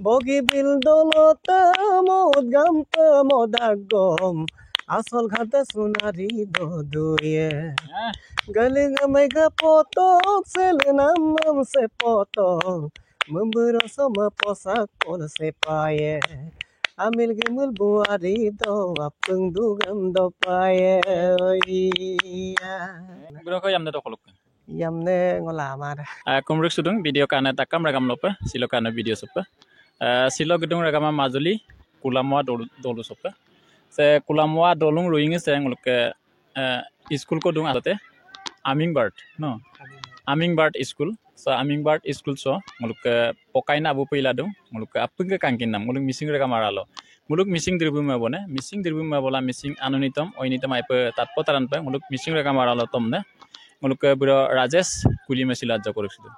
বগি বিল দলতা মদ গামতা মদাগম আসল ঘাটে সোনারি দদুয়ে গলি গামাইগা পতক সেলে নাম সে পতক membero sama posak pon se paye amil gimul buari do apung dugam do paye iya bro ko yamne to kolok yamne ngola mar kumruk sudung video kana takam ragam lopa silo kana video sopa silo gedung ragama majuli kulamwa dolu sopa se kulamwa dolung ruing se ngolke school ko dung ate Hummingbird no Hummingbird school so Hummingbird school so muluk pokaina abu peila dong muluk apung ke kangkin nam muluk missing rega maralo muluk missing dirbu ma bola missing anonitam oinitam ai pe tatpo taran pe muluk missing rega maralo tomne muluk bro Rajesh kuli mesila jo korisidu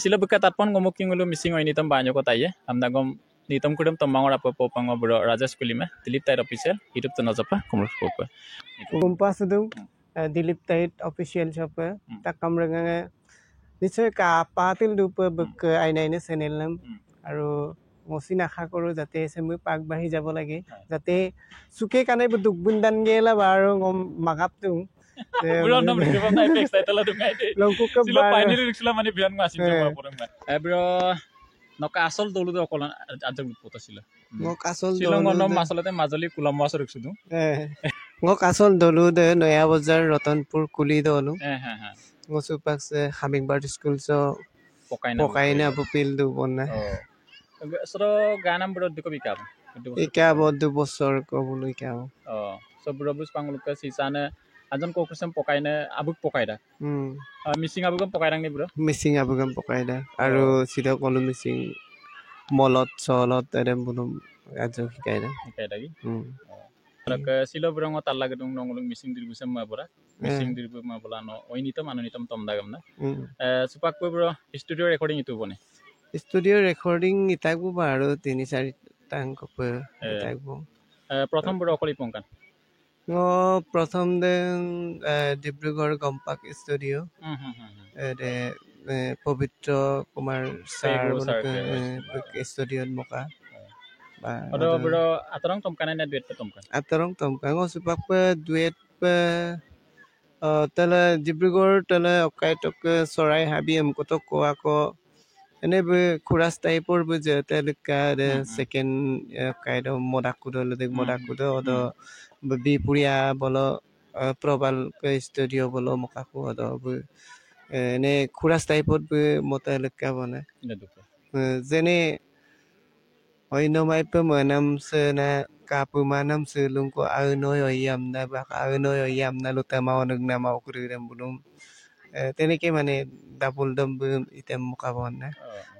sila buka tatpon ngomuk ngulu missing oinitam banyo ko taye amna gom nitam kudam tomangor apa popang bro Rajesh kuli me Dilip Tait official YouTube channel japa kumruk popa gumpas dong Dilip Tait official shop takam rega নিশ্চয় পাতিল দুপ বক আইনাইনে channel নাম আৰু machine আশা কৰো যাতে মই পাক বাঢ়ি যাব লাগে যাতে সুকে কানে দুক বুন্দান গেলা আৰু মাগাপ তুং buron nom ribam na effects taitala dungai de longku ke silo pioneer riksla mani bian ma asin jama porang ma bro noka asol dolu do kolan ajak pota sila ngok asol silo ngonom masalate majali kulamwa so riksudu ngok asol dolu de নয়া বজাৰ ৰতনপুৰ কুলি দolu ha ngosupak se Hummingbird school so pokaina pupil du bonna soro ganam bro diko bikab ika bod bosor ko bulu ika so bro bus pangluka sisana ajan ko kusem pokaina abuk pokaida missing abugam pokairang ni bro missing abugam pokaida aru sida kolu missing molot solot edem bulum ajo hikaida lagi ke silo bro ngo talla gedung nongulung missing dirbusem ma bora missing dirbu ma bola no oinitam anonitam tom dagam na supak bro studio recording itu bone studio recording itagu baro 3-4 tang ko itagu prothom bro okoli pongkan ngo prothom den Dibrugarh Gompak studio de Pavitra Kumar sir studio moka Odo bro atarong tomkan na duet tomkan atarong tomkan ngo supak duet tala Dibrugarh tala okai tok sorai habi amko to ko ako ene be kuras typor be je telka de second kaido modakudo ledek modakudo odo bipuria bolo probal ke studio bolo mokaku odo be ene kuras typor be motelka bone jene oino mai pe manam se na kapu manam selung ko aunoi oyam na ba aunoi oyam na lutama onug na mau kuridam bulum teneke mane double dam item mukabon na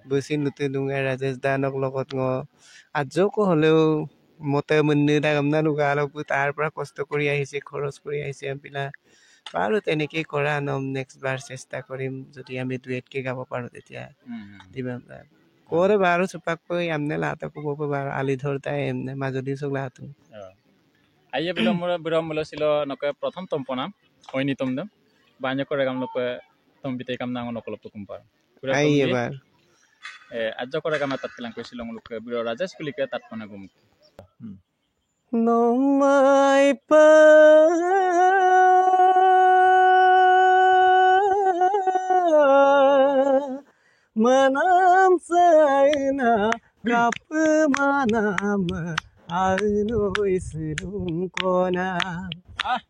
busin lutu dunga Rajesh danok logot ngo ajo ko holeo mote munni dagam na lugalo pu tar pra kosto kori ahise khoros kori ahise ampila paru teneke kora nom next bar chesta korim jodi ami duet ke gabo paru tetia dibam Kore baru sepak pe amne lata ko bo baru ali dhorta emne majodi sok latu aye bro mulo silo noka prothom tomponam oini tomdam banyak ko regam lope tombite kam nango nokolop kumpar aye bar ajo ko regam tat kelang ko silong loke bro Rajesh kulike tat pona gum nomai pa manam saina kap manam aino islum kona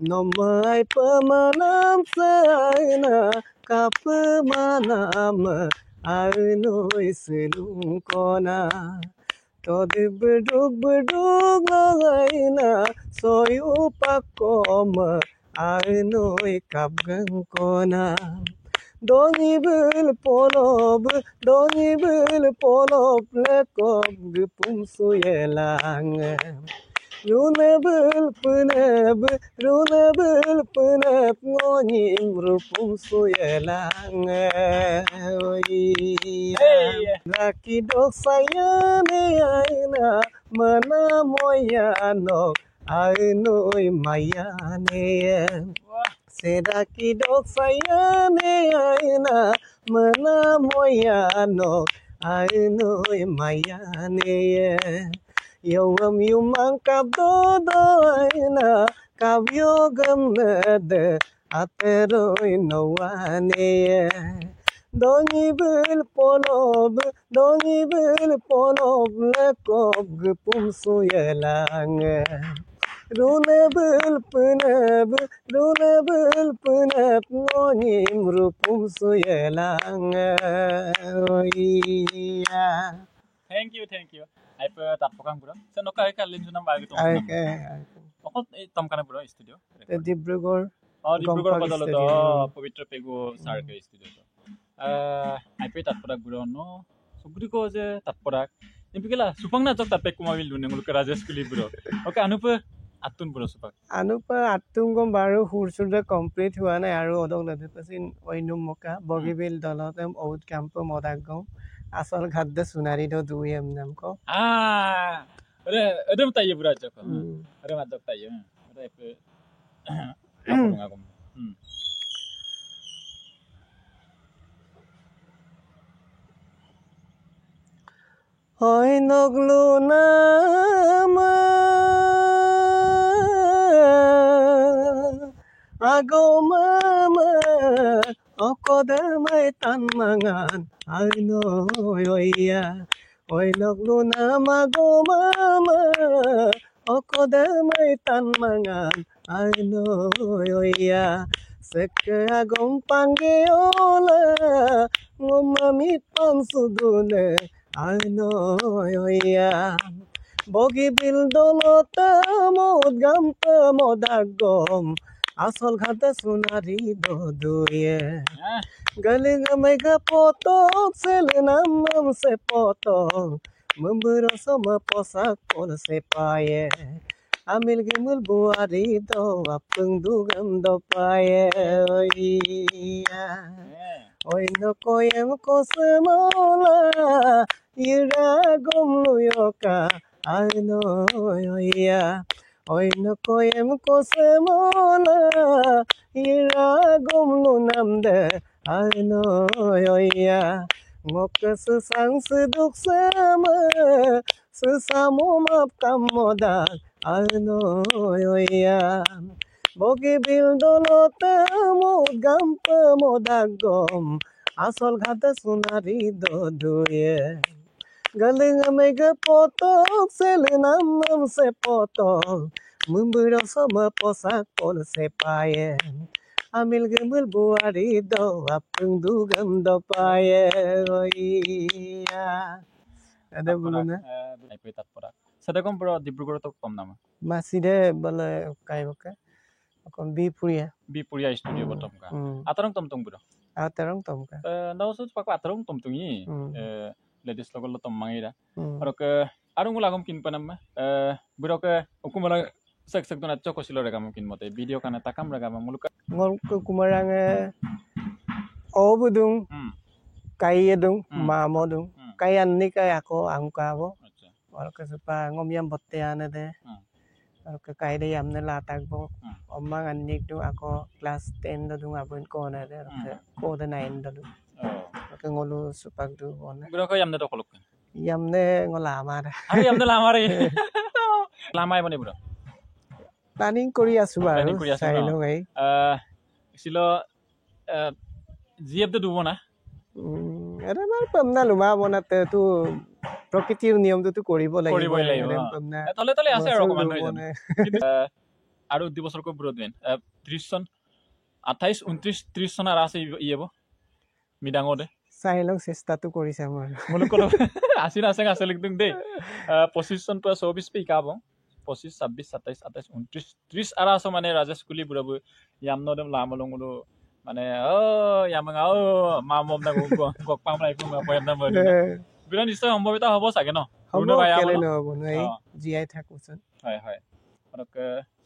nomai pamanam saina kap manam aino islum kona todib dug ngaina soyu pakom aino kapgang kona Donibel polob lekom gupum suyelang Runebel puneb ngonim rupum suyelang Laki dok sayane aina mana moyanok ainoi mayane Sedaki dok sayane aina mana moyanok ai noi mayane yawam yumang kabdo doina kabyo gamnade ateroi nowane Dongi bil polob lekog pumsu yelang Runable punab ngonyim rupumsu yelang Thank you. Ai pe tat pokang bro. Se no kai kalin sunam bagi tom. Okol tom kana bro studio. Dibrugarh Dibrugarh badalo to Pavitra Pegu sar ke studio to. Ai pe tat podak bro no. Sugri ko je tat podak. Impikela supang na jok tat pe kumabil dune ngul ke Rajesh Kuli bro. Okay anupe atun bro supang. Anupa atun gom baru hursuda complete hua na aru odok lade pasin oinum moka bogibil dolotem out camp modak gom asal khadde sunari do duem nam ko Ada mata ye bro jok. Ada mata tay. Ada pe aku ngagum. Hoi noglu nama ago mama okodamai tanmangan aino yoya Hoi noglu nama ago mama okodamai tanmangan aino yoya Seke agong panggeola ngomamit pansudune Aino yoya bogi bil dolota mod gampa modagom asol khata sunari do duye galing mega potok selenam se potok membero sama posak pol se paye amil gimul buari do apung dugam do paye oya Oi no koyem kosemola ira gomluyoka aino yoya Oi no koyem kosemola ira gomlu namde aino yoya ngok susang seduk sama susamu map kamoda aino yoya Bogi bil dolota mod gampa modagom asol khata sunari do duye galing mega potok selenam se potok mumburo sama posak pol se paye amil gemul buari do apung dugam do paye oya ada buluna ai pe tat podak sedakom bro Dibrugarh to tom nama maside bale kai boka kon Bipuria studio bottom ka atarong tom bro atarong tom ka no so pak atarong tom tungi ladies logo lo tom mangira aro ke arung ulagom kin panam bro ke ukumala sek dona choko silo rega mungkin mote video kana takam rega muluka ngol ke kumarang obudung kayedung mamodung kayan ni kay ako angka bo aro ke supa ngomiam botte ane de aro ke kay de yamne latak bo omang annik du ako class 10 do dung abun ko na de aro ke ko de 9 do ke ngolu supak du ona bro ko yamne do kolok yamne ngola amare ari yamne lamare lamai bane bro planning kori asu baru sailo gai silo GF দুব না এটা মাৰ পমনা Luma বনাতে তো প্ৰকৃতিৰ নিয়মটো তো কৰিব লাগিব পমনা তলে তলে আছে আৰু অকমান আৰু 2 বছৰকৈ বিৰোধ বেন 30 চন 28 29 30 চন আৰু আছে ইয়েব মিডাঙতে চাইলং চেষ্টাটো কৰিছে মই মলকল আসিন আছে আছে লিখদং দে 25 চন পৰা 24 পে কাব 25 26 27 28 29 30 আৰু আছে মানে ৰাজেশ কুলি বুৰাবু ইয়ামনদম লামলংলো মানে ইয়ামং মামম না গক পাম লাইফ মে পয়ম না বডি বিনা নিশ্চয় সম্ভাৱিতা হ'ব সাগে ন হ'ব কেলে নহব নাই জিআই থাকুছন হয় হয় অৰক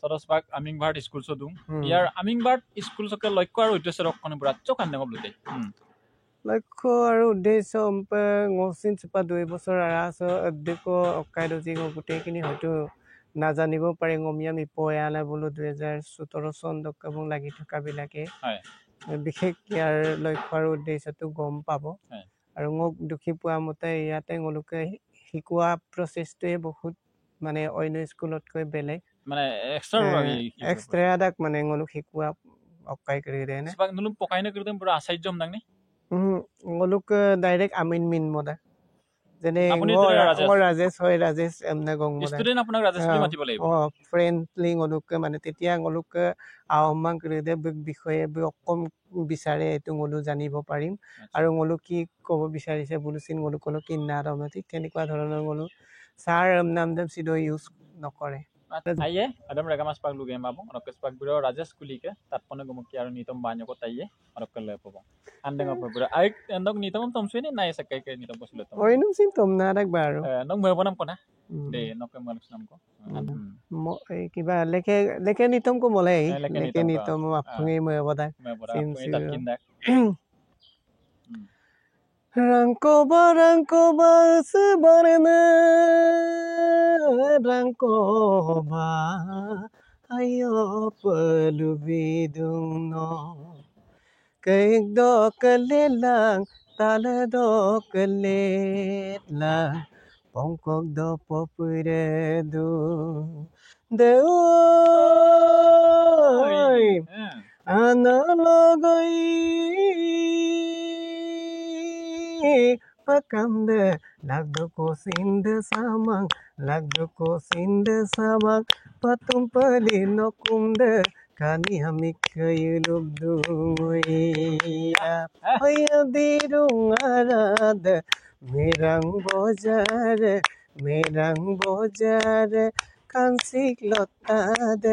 সৰসবাগ আমিংবাৰ্ড স্কুল সদু ইয়াৰ আমিংবাৰ্ড স্কুল সকে লক্ষ্য আৰু উদ্দেশ্য ৰখনে বুৰা চকান নেগব লতে লক্ষ্য আৰু উদ্দেশ্য ngsin চপা 2 বছৰ আৰাস অধ্যক্ষ অকাইদ জি গুটেখিনি হয়তো নাজানিব পাৰে ngমিয়া মিপয়ালা বলো 2017 চন দকবং লাগি থকা বিলাকে বিশেষ ইয়াৰ লক্ষ্য আৰু উদ্দেশ্যটো গম পাব আৰু মোক দুখী পোৱা মতে ইয়াতে তেওঁলোকে শিকোৱা প্ৰচেছটোৱে বহুত মানে অন্য স্কুলতকৈ বেলেগ মানে এক্সট্ৰা এক্সট্ৰা দাক মানে তেওঁলোক শিকোৱা অকাই কৰি দিয়ে নে sebab nulung pokaina kirtem pura asaijom nang ni তেওঁলোক ডাইৰেক্ট আমিন মিন মদা যেনে আপুনি দৰে ৰাজেশ হয় ৰাজেশ এমনে গং মদা ষ্টুডেন্ট আপোনাক ৰাজেশ বুলি মাতিব লাগিব ফ্ৰেণ্ডলি তেওঁলোকে মানে তেতিয়া তেওঁলোকে আহ্বান কৰি দিয়ে বিষয়ে অকম বিচাৰে এইটো মলো জানিব পাৰিম আৰু মলো কি ক'ব বিচাৰিছে বুলুচিন মলো কোনো কিনা তাৰমানে ঠিক তেনেকুৱা ধৰণৰ মলো ছাৰ নাম চিধা ইউজ নকৰে aye adam ragamas pag luge mabong anok pag biro rajesh kulike tatpone gumukki aru nitom banyo ko taiye anok kale pobo andeng apa biro ay endok nitom tomsune nai sakai ke nitom posule tom oinum sin tom narak baro nok mebonam kona de nok manus nam ko kiba leke nitom ko molai leke nitom apungi mebodak kindak Rangkoba sebarna Rangkoba ayo pelubidung no Kaig do kalelang tala do kaletlang Pongkok do popure do Deoy analogay pakamde lagdo ko sinde samang patum pali no kumde kani hamik kayulubdu ya hoya dirung arad merang bojar kansik lotad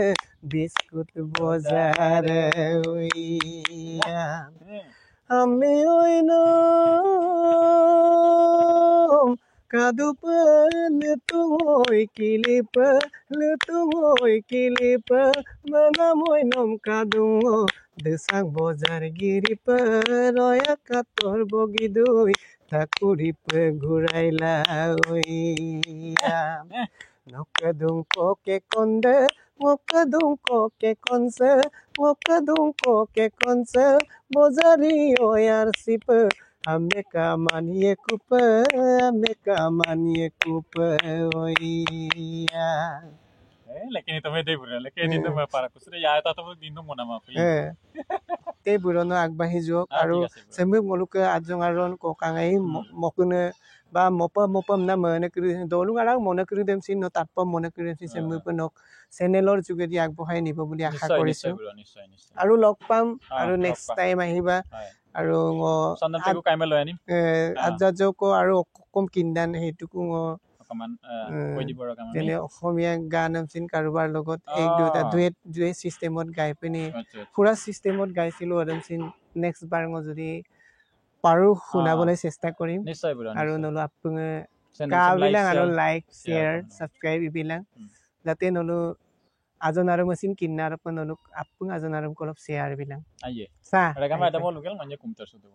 biskut bojar ya Ami oinom kadupan lutungoy kilipa manamoy nom kadungo desang bozar giripa roya kator bogidoy takurip guraila oya nokadung ko ke konde ngokadung ko ke konse bozari oyar sipa ame kamanie kupa oya lekin itu mede bura lekin itu para kusre ya ta to dinu mona ma fi te burono agbahi jok aru sembe moluke ajong aron ko kangai mokune ba mopam na mane kri dolung arang mone kri dem sin no tatpa mone kri sin sembe penok channelor jugedi agbohai nibo buli আশা কৰিছো আৰু লগ পাম আৰু next time আহিবা আৰু সন্দনপেকু কাইমে লৈ আনিম আজাজকো আৰু কম কিন্দান হেতুকু অকমান কৈ দিব ৰকা মানে যেনে অসমীয়া গান আমচিন কাৰোবাৰ লগত এক দুটা দুয়েট সিস্টেমত গাই পিনি পুৰা সিস্টেমত গাইছিলো আমচিন নেক্সট বাৰ যদি পাৰো শুনাবলৈ চেষ্টা কৰিম নিশ্চয় আৰু নলো আপুনি কাবিলাক আৰু লাইক শেয়াৰ সাবস্ক্ৰাইব ইবিলাক যাতে নলো ajonarum mesin kinnar penoluk apung ajonarum kolop share bilang aye sa rega ma damo lugal manje kumtar sudu